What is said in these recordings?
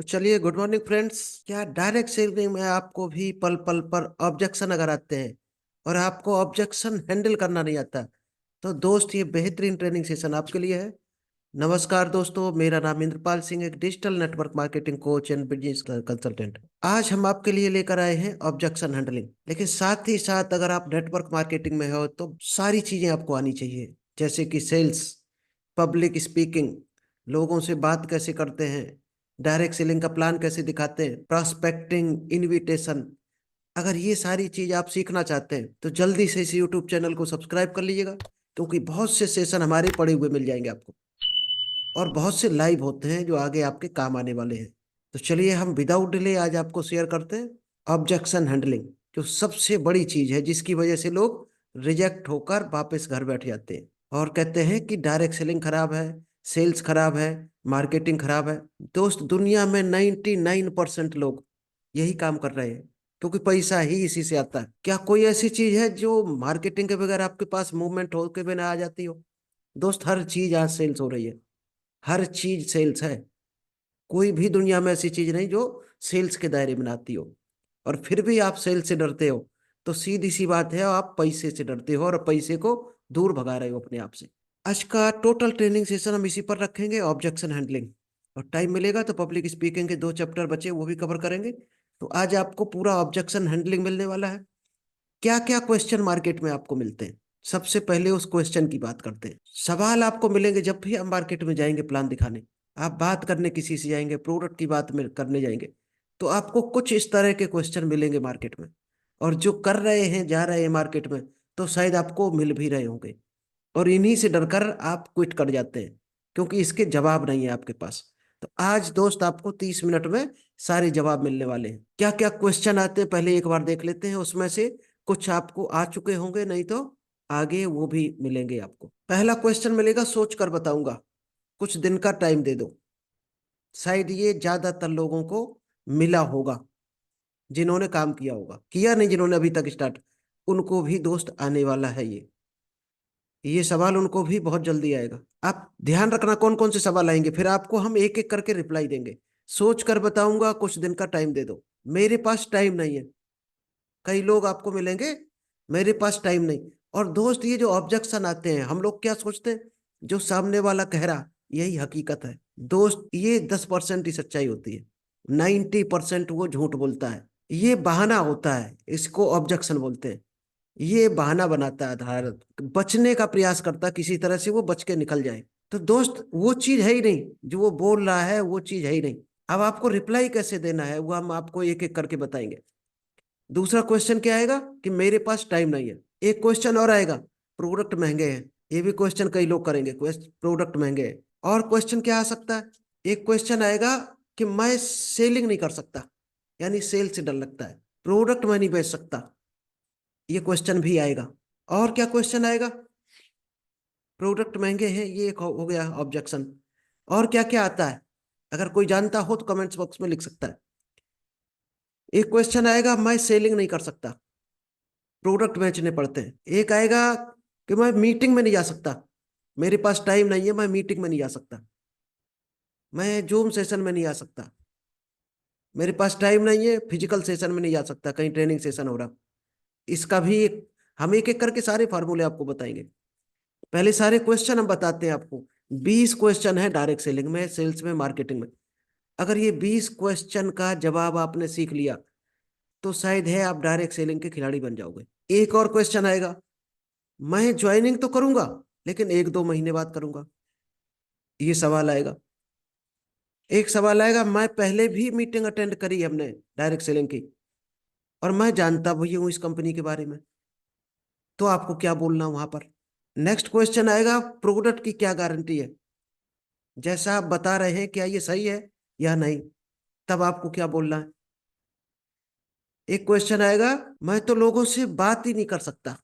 तो चलिए, good morning friends. क्या डायरेक्ट सेलिंग में आपको भी पल पल पर ऑब्जेक्शन अगर आते हैं और आपको ऑब्जेक्शन हैंडल करना नहीं आता, तो दोस्त ये बेहतरीन ट्रेनिंग सेशन आपके लिए है। नमस्कार दोस्तों, मेरा नाम इंद्रपाल सिंह, एक digital network marketing coach and business consultant. आज हम आपके लिए लेकर आए हैं ऑब्जेक्शन हैंडलिंग। लेकिन साथ ही साथ अगर आप नेटवर्क मार्केटिंग में हो तो सारी चीजें आपको आनी चाहिए, जैसे कि सेल्स, पब्लिक स्पीकिंग, लोगों से बात कैसे करते हैं, डायरेक्ट सेलिंग का प्लान कैसे दिखाते हैं, प्रॉस्पेक्टिंग, इनविटेशन। अगर ये सारी चीज आप सीखना चाहते हैं तो जल्दी से इस यूट्यूब चैनल को सब्सक्राइब कर लीजिएगा, क्योंकि बहुत से सेशन हमारे पड़े हुए मिल जाएंगे आपको, और बहुत से लाइव होते हैं जो आगे आपके काम आने वाले हैं। तो चलिए, हम विदाउट डिले आज आपको शेयर करते हैं ऑब्जेक्शन हैंडलिंग, जो सबसे बड़ी चीज है जिसकी वजह से लोग रिजेक्ट होकर वापस घर बैठ जाते हैं और कहते हैं कि डायरेक्ट सेलिंग खराब है, सेल्स खराब है, मार्केटिंग खराब है। दोस्त, दुनिया में 99% लोग यही काम कर रहे हैं, क्योंकि पैसा ही इसी से आता है। क्या कोई ऐसी चीज है जो मार्केटिंग के बगैर आपके पास मूवमेंट हो के बिना आ जाती हो? दोस्त, हर चीज आज सेल्स हो रही है, हर चीज सेल्स है। कोई भी दुनिया में ऐसी चीज नहीं जो सेल्स के दायरे में आती हो। और फिर भी आप सेल्स से डरते हो, तो सीधी सी बात है, आप पैसे से डरते हो और पैसे को दूर भगा रहे हो अपने आप से। आज का टोटल ट्रेनिंग सेशन हम इसी पर रखेंगे, ऑब्जेक्शन हैंडलिंग। और टाइम मिलेगा तो पब्लिक स्पीकिंग के 2 चैप्टर बचे, वो भी कवर करेंगे। तो आज आपको पूरा ऑब्जेक्शन हैंडलिंग मिलने वाला है। क्या क्या क्वेश्चन मार्केट में आपको मिलते हैं, सबसे पहले उस क्वेश्चन की बात करते हैं। सवाल आपको मिलेंगे जब भी आप मार्केट में जाएंगे प्लान दिखाने, आप बात करने किसी से जाएंगे, प्रोडक्ट की बात में करने जाएंगे, तो आपको कुछ इस तरह के क्वेश्चन मिलेंगे मार्केट में। और जो कर रहे हैं, जा रहे हैं मार्केट में, तो शायद आपको मिल भी रहे होंगे, और इन्हीं से डरकर आप क्विट कर जाते हैं, क्योंकि इसके जवाब नहीं है आपके पास। तो आज दोस्त आपको 30 मिनट में सारे जवाब मिलने वाले हैं। क्या क्या क्वेश्चन आते हैं पहले एक बार देख लेते हैं, उसमें से कुछ आपको आ चुके होंगे, नहीं तो आगे वो भी मिलेंगे आपको। पहला क्वेश्चन मिलेगा, सोच कर बताऊंगा, कुछ दिन का टाइम दे दो। शायद ये ज्यादातर लोगों को मिला होगा, जिन्होंने काम किया होगा, किया नहीं जिन्होंने अभी तक स्टार्ट, उनको भी दोस्त आने वाला है ये सवाल उनको भी बहुत जल्दी आएगा। आप ध्यान रखना कौन कौन से सवाल आएंगे, फिर आपको हम एक एक करके रिप्लाई देंगे। सोच कर बताऊंगा, कुछ दिन का टाइम दे दो, मेरे पास टाइम नहीं है। कई लोग आपको मिलेंगे, मेरे पास टाइम नहीं। और दोस्त, ये जो ऑब्जेक्शन आते हैं, हम लोग क्या सोचते हैं, जो सामने वाला कह रहा यही हकीकत है। दोस्त, ये 10% ही सच्चाई होती है, 90% वो झूठ बोलता है। ये बहाना होता है, इसको ऑब्जेक्शन बोलते हैं। ये बहाना बनाता है, आधार बचने का प्रयास करता है, किसी तरह से वो बच के निकल जाए। तो दोस्त, वो चीज है ही नहीं जो वो बोल रहा है, वो चीज है ही नहीं। अब आपको रिप्लाई कैसे देना है वो हम आपको एक एक करके बताएंगे। दूसरा क्वेश्चन क्या आएगा कि मेरे पास टाइम नहीं है। एक क्वेश्चन और आएगा, प्रोडक्ट महंगे हैं। ये भी क्वेश्चन कई लोग करेंगे, प्रोडक्ट महंगे हैं। और क्वेश्चन क्या आ सकता है, एक क्वेश्चन आएगा कि मैं सेलिंग नहीं कर सकता, यानी सेल से डर लगता है, प्रोडक्ट मैं नहीं बेच सकता, ये क्वेश्चन भी आएगा। और क्या क्वेश्चन आएगा, प्रोडक्ट महंगे हैं, ये एक हो गया ऑब्जेक्शन। और क्या क्या आता है, अगर कोई जानता हो तो कमेंट्स बॉक्स में लिख सकता है। एक क्वेश्चन आएगा, मैं सेलिंग नहीं कर सकता, प्रोडक्ट बेचने पड़ते हैं। एक आएगा कि मैं मीटिंग में नहीं जा सकता, मेरे पास टाइम नहीं है, मैं मीटिंग में नहीं जा सकता, मैं जूम सेशन में नहीं आ सकता, मेरे पास टाइम नहीं है, फिजिकल सेशन में नहीं जा सकता, कहीं ट्रेनिंग सेशन हो रहा। इसका भी हम एक एक करके सारे फार्मूले आपको बताएंगे। पहले सारे क्वेश्चन हम बताते हैं आपको। 20 क्वेश्चन है डायरेक्ट सेलिंग में, सेल्स में, मार्केटिंग में। अगर ये 20 क्वेश्चन का जवाब आपने सीख लिया, तो शायद है आप डायरेक्ट सेलिंग के खिलाड़ी बन जाओगे। एक और क्वेश्चन आएगा, मैं ज्वाइनिंग तो करूंगा, लेकिन 1-2 महीने बाद करूंगा, ये सवाल आएगा। एक सवाल आएगा, मैं पहले भी मीटिंग अटेंड करी हमने डायरेक्ट सेलिंग की, और मैं जानता भी हूँ इस कंपनी के बारे में, तो आपको क्या बोलना वहां पर। नेक्स्ट क्वेश्चन आएगा, प्रोडक्ट की क्या गारंटी है, जैसा आप बता रहे हैं क्या ये सही है या नहीं, तब आपको क्या बोलना है। एक क्वेश्चन आएगा, मैं तो लोगों से बात ही नहीं कर सकता,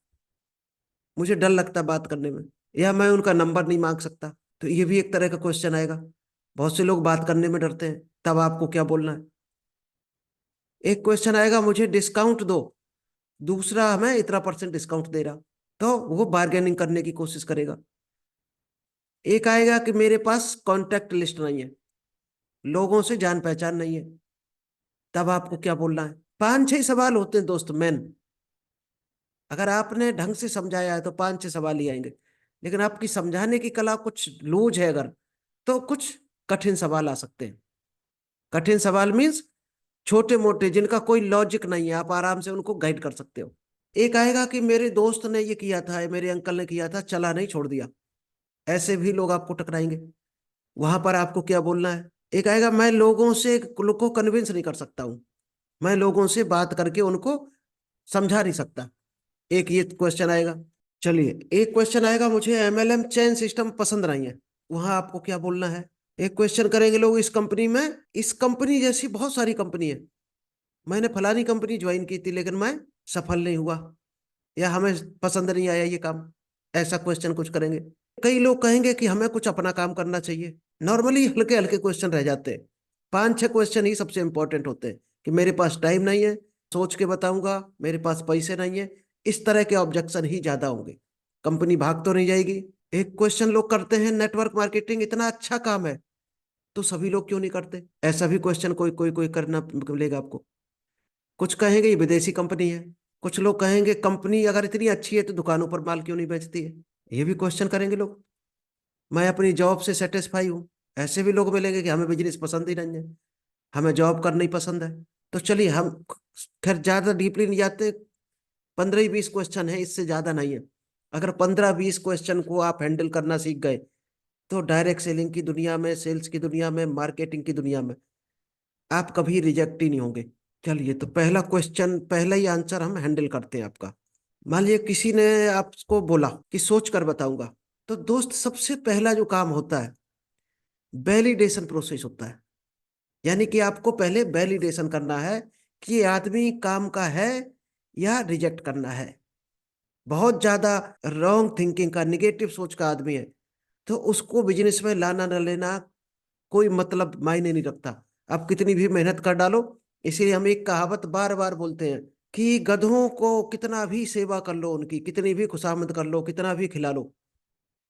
मुझे डर लगता बात करने में, या मैं उनका नंबर नहीं मांग सकता, तो ये भी एक तरह का क्वेश्चन आएगा। बहुत से लोग बात करने में डरते हैं, तब आपको क्या बोलना है। एक क्वेश्चन आएगा, मुझे डिस्काउंट दो, दूसरा हमें इतना % डिस्काउंट दे रहा, तो वो बार्गेनिंग करने की कोशिश करेगा। एक आएगा कि मेरे पास कॉन्टैक्ट लिस्ट नहीं है, लोगों से जान पहचान नहीं है, तब आपको क्या बोलना है? 5-6 सवाल होते हैं दोस्त मेन। अगर आपने ढंग से समझाया है तो 5-6 सवाल ही आएंगे। लेकिन आपकी समझाने की कला कुछ लूज है अगर, तो कुछ कठिन सवाल आ सकते हैं। कठिन सवाल मीन्स छोटे मोटे, जिनका कोई लॉजिक नहीं है, आप आराम से उनको गाइड कर सकते हो। एक आएगा कि मेरे दोस्त ने ये किया था, मेरे अंकल ने किया था, चला नहीं, छोड़ दिया। ऐसे भी लोग आपको टकराएंगे। वहां पर आपको क्या बोलना है? एक आएगा, मैं लोगों से लोग को कन्विंस नहीं कर सकता हूं, मैं लोगों से बात करके उनको समझा नहीं सकता। एक ये क्वेश्चन आएगा। चलिए, एक क्वेश्चन आएगा, मुझे एमएलएम चेन सिस्टम पसंद नहीं है। वहां आपको क्या बोलना है? एक क्वेश्चन करेंगे लोग, इस कंपनी जैसी बहुत सारी कंपनी है, मैंने फलानी कंपनी ज्वाइन की थी लेकिन मैं सफल नहीं हुआ, या हमें पसंद नहीं आया ये काम। ऐसा क्वेश्चन कुछ करेंगे। कई लोग कहेंगे कि हमें कुछ अपना काम करना चाहिए। नॉर्मली हल्के हल्के क्वेश्चन रह जाते हैं। 5-6 क्वेश्चन ही सबसे इंपॉर्टेंट होते हैं कि मेरे पास टाइम नहीं है, सोच के बताऊंगा, मेरे पास पैसे नहीं है। इस तरह के ऑब्जेक्शन ही ज्यादा होंगे। कंपनी भाग तो नहीं जाएगी। एक क्वेश्चन लोग करते हैं, नेटवर्क मार्केटिंग इतना अच्छा काम है तो सभी लोग क्यों नहीं करते? ऐसा भी क्वेश्चन कोई कोई कोई करना मिलेगा आपको। कुछ कहेंगे ये विदेशी कंपनी है, कुछ लोग कहेंगे कंपनी अगर इतनी अच्छी है तो दुकानों पर माल क्यों नहीं बेचती है। ये भी क्वेश्चन करेंगे लोग। मैं अपनी जॉब से सेटिस्फाई हूँ। ऐसे भी लोग मिलेंगे कि हमें बिजनेस पसंद ही नहीं है, हमें जॉब करना ही पसंद है। तो चलिए, हम खैर ज्यादा डीपली नहीं जाते। 15 ही 20 क्वेश्चन है, इससे ज्यादा नहीं है। अगर 15-20 क्वेश्चन को आप हैंडल करना सीख गए तो डायरेक्ट सेलिंग की दुनिया में, सेल्स की दुनिया में, मार्केटिंग की दुनिया में आप कभी रिजेक्ट ही नहीं होंगे। चलिए, तो पहला क्वेश्चन, पहला ही आंसर हम हैंडल करते हैं आपका। मान लिया किसी ने आपको बोला कि सोच कर बताऊंगा, तो दोस्त सबसे पहला जो काम होता है, वैलिडेशन प्रोसेस होता है। यानी कि आपको पहले वैलिडेशन करना है कि ये आदमी काम का है या रिजेक्ट करना है। बहुत ज्यादा रॉन्ग थिंकिंग का, निगेटिव सोच का आदमी है तो उसको बिजनेस में लाना न लेना कोई मतलब मायने नहीं रखता। आप कितनी भी मेहनत कर डालो। इसीलिए हम एक कहावत बार बार बोलते हैं कि गधों को कितना भी सेवा कर लो, उनकी कितनी भी खुशामद कर लो, कितना भी खिला लो,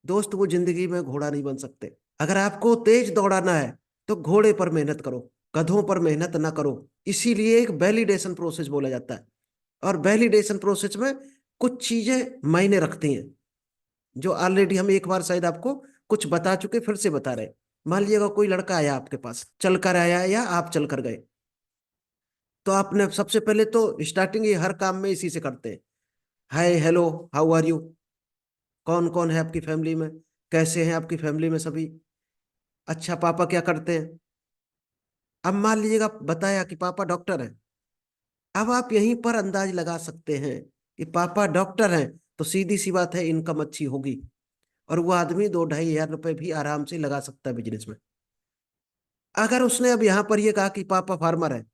दोस्त वो जिंदगी में घोड़ा नहीं बन सकते। अगर आपको तेज दौड़ाना है तो घोड़े पर मेहनत करो, गधों पर मेहनत ना करो। इसीलिए एक वैलिडेशन प्रोसेस बोला जाता है। और वैलिडेशन प्रोसेस में कुछ चीजें मायने रखती हैं, जो ऑलरेडी हम एक बार शायद आपको कुछ बता चुके, फिर से बता रहे। मान लीजिएगा कोई लड़का आया आपके पास, चल कर आया या आप चल कर गए, तो आपने सबसे पहले तो स्टार्टिंग ये हर काम में इसी से करते हैं। हाय, हेलो, हाउ आर यू, कौन कौन है आपकी फैमिली में, कैसे हैं आपकी फैमिली में सभी, अच्छा पापा क्या करते हैं। अब मान लीजिएगा बताया कि पापा डॉक्टर हैं। अब आप यहीं पर अंदाज लगा सकते हैं कि पापा डॉक्टर हैं तो सीधी सी बात है इनकम अच्छी होगी, और वो आदमी 2-2.5 हज़ार रुपए भी आराम से लगा सकता है बिजनेस में। अगर उसने अब यहाँ पर ये कहा कि पापा फार्मर है,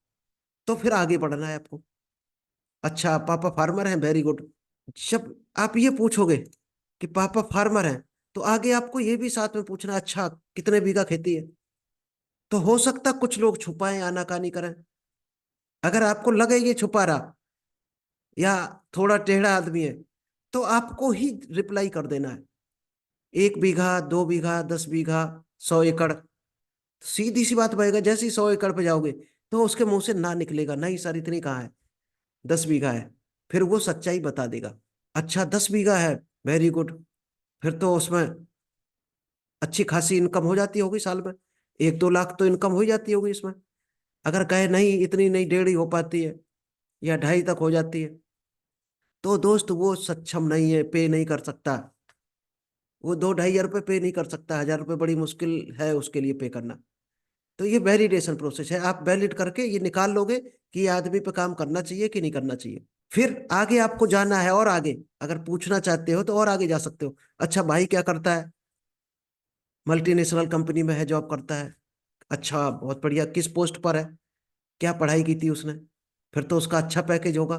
तो फिर आगे बढ़ना है आपको। अच्छा, पापा फार्मर हैं, वेरी गुड। जब आप ये पूछोगे कि पापा फार्मर हैं, तो आगे आपको ये भी साथ में पूछना, अच्छा कितने बीघा खेती है। तो हो सकता कुछ लोग छुपाएं, आनाकानी करें। अगर आपको लगे ये छुपा रहा या थोड़ा टेढ़ा आदमी है, तो आपको ही रिप्लाई कर देना है, 1 बीघा, 2 बीघा, 10 बीघा, 100 एकड़। सीधी सी बात बनेगा, जैसे ही 100 एकड़ पे जाओगे तो उसके मुंह से ना निकलेगा नहीं सर इतनी कहाँ है, 10 बीघा है। फिर वो सच्चाई बता देगा। अच्छा, 10 बीघा है, वेरी गुड। फिर तो उसमें अच्छी खासी इनकम हो जाती होगी साल में, 1-2 लाख तो इनकम हो ही जाती होगी इसमें। अगर कहे नहीं इतनी नहीं, 1.5 ही हो पाती है या 2.5 तक हो जाती है, तो दोस्त वो सक्षम नहीं है, पे नहीं कर सकता। वो 2-2.5 हज़ार रुपये पे नहीं कर सकता, 1,000 रुपये बड़ी मुश्किल है उसके लिए पे करना। तो ये वैलिडेशन प्रोसेस है, आप वैलिड करके ये निकाल लोगे कि ये आदमी पे काम करना चाहिए कि नहीं करना चाहिए। फिर आगे आपको जाना है, और आगे अगर पूछना चाहते हो तो और आगे जा सकते हो। अच्छा, भाई क्या करता है? मल्टीनेशनल कंपनी में है, जॉब करता है। अच्छा, बहुत बढ़िया, किस पोस्ट पर है, क्या पढ़ाई की थी उसने? फिर तो उसका अच्छा पैकेज होगा।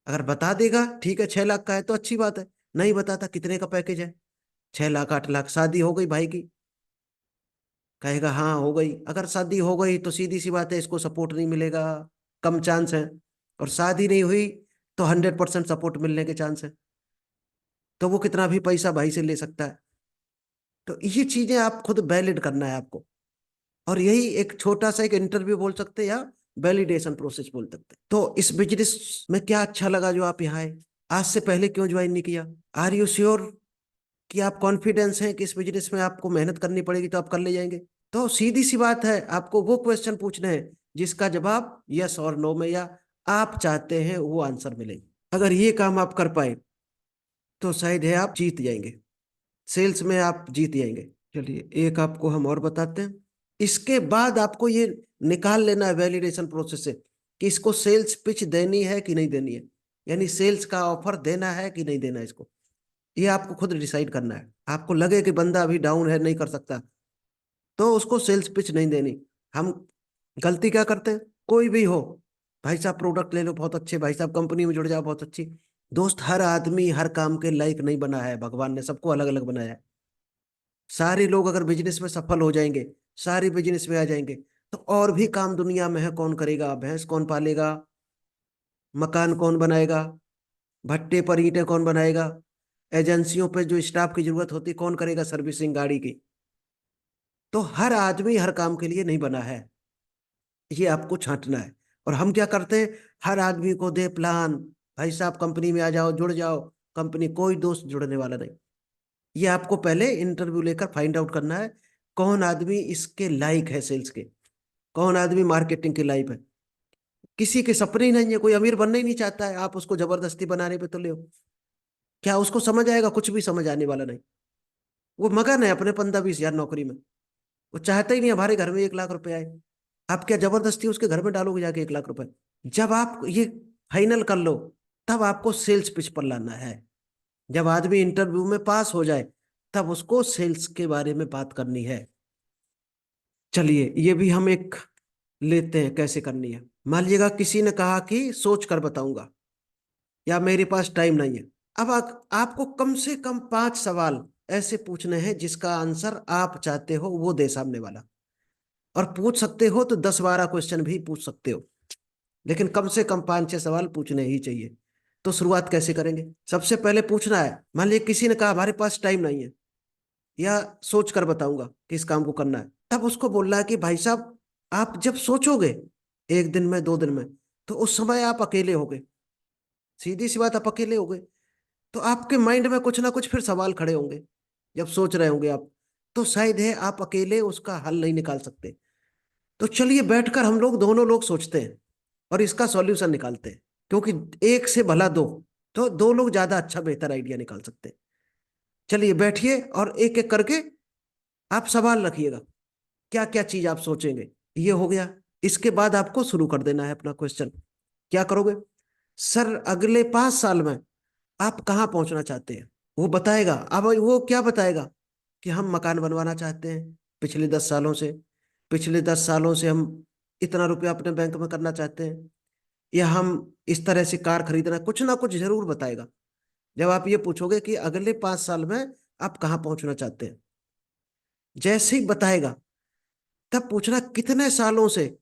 अगर बता देगा ठीक है 6 लाख का है तो अच्छी बात है। नहीं बताता कितने का पैकेज है, 6 लाख, 8 लाख। शादी हो गई भाई की, कहेगा हाँ हो गई। अगर शादी हो गई तो सीधी सी बात है इसको सपोर्ट नहीं मिलेगा, कम चांस है। और शादी नहीं हुई तो 100% सपोर्ट मिलने के चांस है। तो वो कितना भी पैसा भाई से ले सकता है। तो ये चीजें आप खुद वैलिड करना है आपको। और यही एक छोटा सा एक इंटरव्यू बोल सकते हैं या वैलिडेशन प्रोसेस बोल सकते हैं। तो इस बिजनेस में क्या अच्छा लगा जो आप यहाँ आए? आज से पहले क्यों ज्वाइन नहीं किया? आर यू श्योर कि आप कॉन्फिडेंस हैं कि इस बिजनेस में आपको मेहनत करनी पड़ेगी तो आप कर ले जाएंगे? तो सीधी सी बात है, आपको वो क्वेश्चन पूछने हैं जिसका जवाब यस और नो में या आप चाहते हैं वो आंसर मिले। अगर ये काम आप कर पाए तो शायद है आप जीत जाएंगे, सेल्स में आप जीत जाएंगे। चलिए एक आपको हम और बताते हैं। इसके बाद आपको ये निकाल लेना है वैलिडेशन प्रोसेस से कि इसको सेल्स पिच देनी है कि नहीं देनी है, यानी सेल्स का ऑफर देना है कि नहीं देना है इसको। ये आपको खुद डिसाइड करना है। आपको लगे कि बंदा अभी डाउन है, नहीं कर सकता, तो उसको सेल्स पिच नहीं देनी। हम गलती क्या करते हैं, कोई भी हो, भाई साहब प्रोडक्ट ले लो बहुत अच्छे, भाई साहब कंपनी में जुड़ जाओ बहुत अच्छी। दोस्त, हर आदमी हर काम के लायक नहीं बना है, भगवान ने सबको अलग अलग बनाया है। सारे लोग अगर बिजनेस में सफल हो जाएंगे, सारे बिजनेस में आ जाएंगे, तो और भी काम दुनिया में है, कौन करेगा? भैंस कौन पालेगा? मकान कौन बनाएगा? भट्टे पर ईंटें कौन बनाएगा? एजेंसियों पे जो स्टाफ की जरूरत होती कौन करेगा सर्विसिंग गाड़ी की? तो हर आदमी हर काम के लिए नहीं बना है, ये आपको छांटना है। और हम क्या करते हैं, हर आदमी को दे प्लान, भाई साहब कंपनी में आ जाओ, जुड़ जाओ कंपनी, कोई दोस्त जुड़ने वाला नहीं। ये आपको पहले इंटरव्यू लेकर फाइंड आउट करना है कौन आदमी इसके लायक है, सेल्स के, कौन आदमी मार्केटिंग के लायक है। किसी के सपने ही नहीं है, कोई अमीर बनना ही नहीं चाहता है, आप उसको जबरदस्ती बनाने पे तुले हो। क्या उसको समझ आएगा? कुछ भी समझ आने वाला नहीं। वो मगन है अपने 15-20 हजार नौकरी में, वो चाहता ही नहीं हमारे घर में 1 लाख रुपए आए। आप क्या जबरदस्ती उसके घर में डालोगे जाके 1 लाख रुपए? जब आप ये फाइनल कर लो तब आपको सेल्स पिच पर लाना है। जब आदमी इंटरव्यू में पास हो जाए तब उसको सेल्स के बारे में बात करनी है। चलिए ये भी हम एक लेते हैं कैसे करनी है। मान लीजिएगा किसी ने कहा कि सोच कर बताऊंगा या मेरे पास टाइम नहीं है। अब आपको कम से कम 5 सवाल ऐसे पूछने हैं जिसका आंसर आप चाहते हो वो दे सामने वाला। और पूछ सकते हो तो 10-12 क्वेश्चन भी पूछ सकते हो, लेकिन कम से कम 5-6 सवाल पूछने ही चाहिए। तो शुरुआत कैसे करेंगे? सबसे पहले पूछना है, मान लीजिए किसी ने कहा हमारे पास टाइम नहीं है या सोच कर बताऊंगा कि इस काम को करना है, तब उसको बोलना है कि भाई साहब आप जब सोचोगे 1 दिन में 2 दिन में, तो उस समय आप अकेले होगे। सीधी सी बात, आप अकेले होगे तो आपके माइंड में कुछ ना कुछ फिर सवाल खड़े होंगे जब सोच रहे होंगे आप। तो शायद है आप अकेले उसका हल नहीं निकाल सकते। तो चलिए बैठकर हम लोग दोनों लोग सोचते हैं और इसका सॉल्यूशन निकालते हैं, क्योंकि एक से भला दो, तो 2 लोग ज्यादा अच्छा बेहतर आइडिया निकाल सकते हैं। चलिए बैठिए और एक एक करके आप सवाल रखिएगा, क्या क्या चीज आप सोचेंगे। ये हो गया। इसके बाद आपको शुरू कर देना है अपना क्वेश्चन। क्या करोगे? सर अगले 5 साल में आप कहाँ पहुंचना चाहते हैं? वो बताएगा। अब वो क्या बताएगा कि हम मकान बनवाना चाहते हैं पिछले 10 सालों से हम इतना रुपया अपने बैंक में करना चाहते हैं, या हम इस तरह से कार खरीदना, कुछ ना कुछ जरूर बताएगा। जब आप ये पूछोगे कि अगले 5 साल में आप कहाँ पहुंचना चाहते हैं, जैसे ही बताएगा तब पूछना कितने सालों से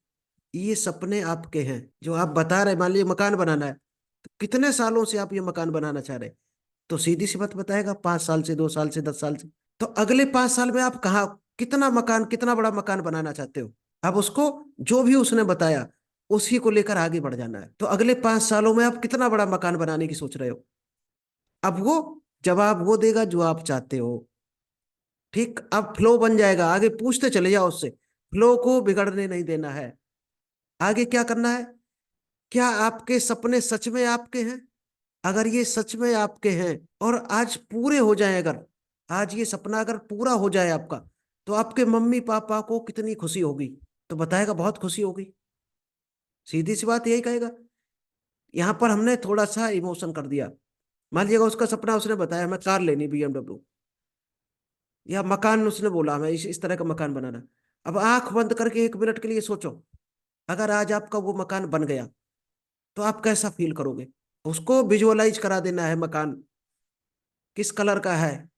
ये सपने आपके हैं जो आप बता रहे। मान लीजिए मकान बनाना है, तो कितने सालों से आप ये मकान बनाना चाह रहे हैं? तो सीधी सी बात बताएगा, 5 साल से, 2 साल से, 10 साल से। तो अगले 5 साल में आप कहाँ, कितना मकान, कितना बड़ा मकान बनाना चाहते हो? अब उसको जो भी उसने बताया उसी को लेकर आगे बढ़ जाना है। तो अगले 5 सालों में आप कितना बड़ा मकान बनाने की सोच रहे हो? अब वो जवाब वो देगा जो आप चाहते हो। ठीक, अब फ्लो बन जाएगा, आगे पूछते चले जाओ उससे, फ्लो को बिगड़ने नहीं देना है। आगे क्या करना है, क्या आपके सपने सच में आपके हैं? अगर ये सच में आपके हैं और आज पूरे हो जाए, अगर आज ये सपना अगर पूरा हो जाए आपका, तो आपके मम्मी पापा को कितनी खुशी होगी? तो बताएगा बहुत खुशी होगी। सीधी सी बात यही कहेगा। यहां पर हमने थोड़ा सा इमोशन कर दिया। मान लीजिएगा उसका सपना, उसने बताया हमें कार लेनी BMW, या मकान उसने बोला हमें इस तरह का मकान बनाना। अब आंख बंद करके 1 मिनट के लिए सोचो, अगर आज आपका वो मकान बन गया तो आप कैसा फील करोगे? उसको विजुअलाइज करा देना है, मकान किस कलर का है,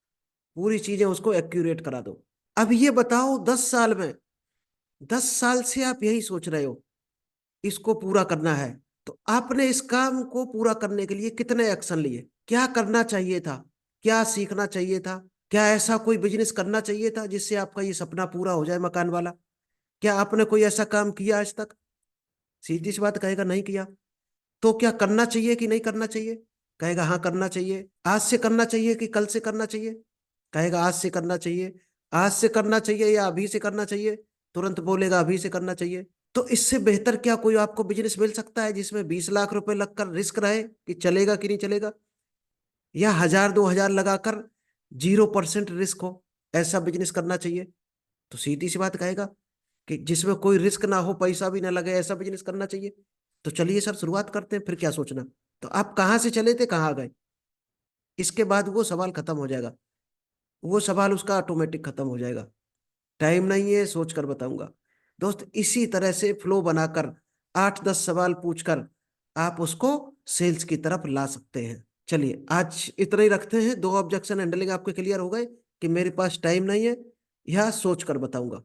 पूरी चीजें उसको एक्यूरेट करा दो। अब ये बताओ 10 साल में, 10 साल से आप यही सोच रहे हो इसको पूरा करना है, तो आपने इस काम को पूरा करने के लिए कितने एक्शन लिए? क्या करना चाहिए था? क्या सीखना चाहिए था? क्या ऐसा कोई बिजनेस करना चाहिए था जिससे आपका ये सपना पूरा हो जाए मकान वाला? क्या आपने कोई ऐसा काम किया आज तक? सीधी सी बात कहेगा नहीं किया। तो क्या करना चाहिए कि नहीं करना चाहिए? कहेगा हाँ करना चाहिए। आज से करना चाहिए कि कल से करना चाहिए? कहेगा आज से करना चाहिए। आज से करना चाहिए या अभी से करना चाहिए? तुरंत बोलेगा अभी से करना चाहिए। तो इससे बेहतर क्या कोई आपको बिजनेस मिल सकता है जिसमें 20 लाख रुपए लगकर रिस्क रहे कि चलेगा कि नहीं चलेगा, या 1000 2000 लगाकर 0% रिस्क हो? ऐसा बिजनेस करना चाहिए। तो सीधी सी बात कहेगा कि जिसमें कोई रिस्क ना हो, पैसा भी ना लगे, ऐसा बिजनेस करना चाहिए। तो चलिए सर शुरुआत करते हैं, फिर क्या सोचना। तो आप कहाँ से चले थे कहाँ आ गए, इसके बाद वो सवाल खत्म हो जाएगा। वो सवाल उसका ऑटोमेटिक खत्म हो जाएगा। टाइम नहीं है, सोच कर बताऊंगा। दोस्त इसी तरह से फ्लो बनाकर 8 10 सवाल पूछकर आप उसको सेल्स की तरफ ला सकते हैं। चलिए आज इतना ही रखते हैं। 2 ऑब्जेक्शन हैंडलिंग आपके क्लियर हो गए कि मेरे पास टाइम नहीं है या सोच कर बताऊंगा।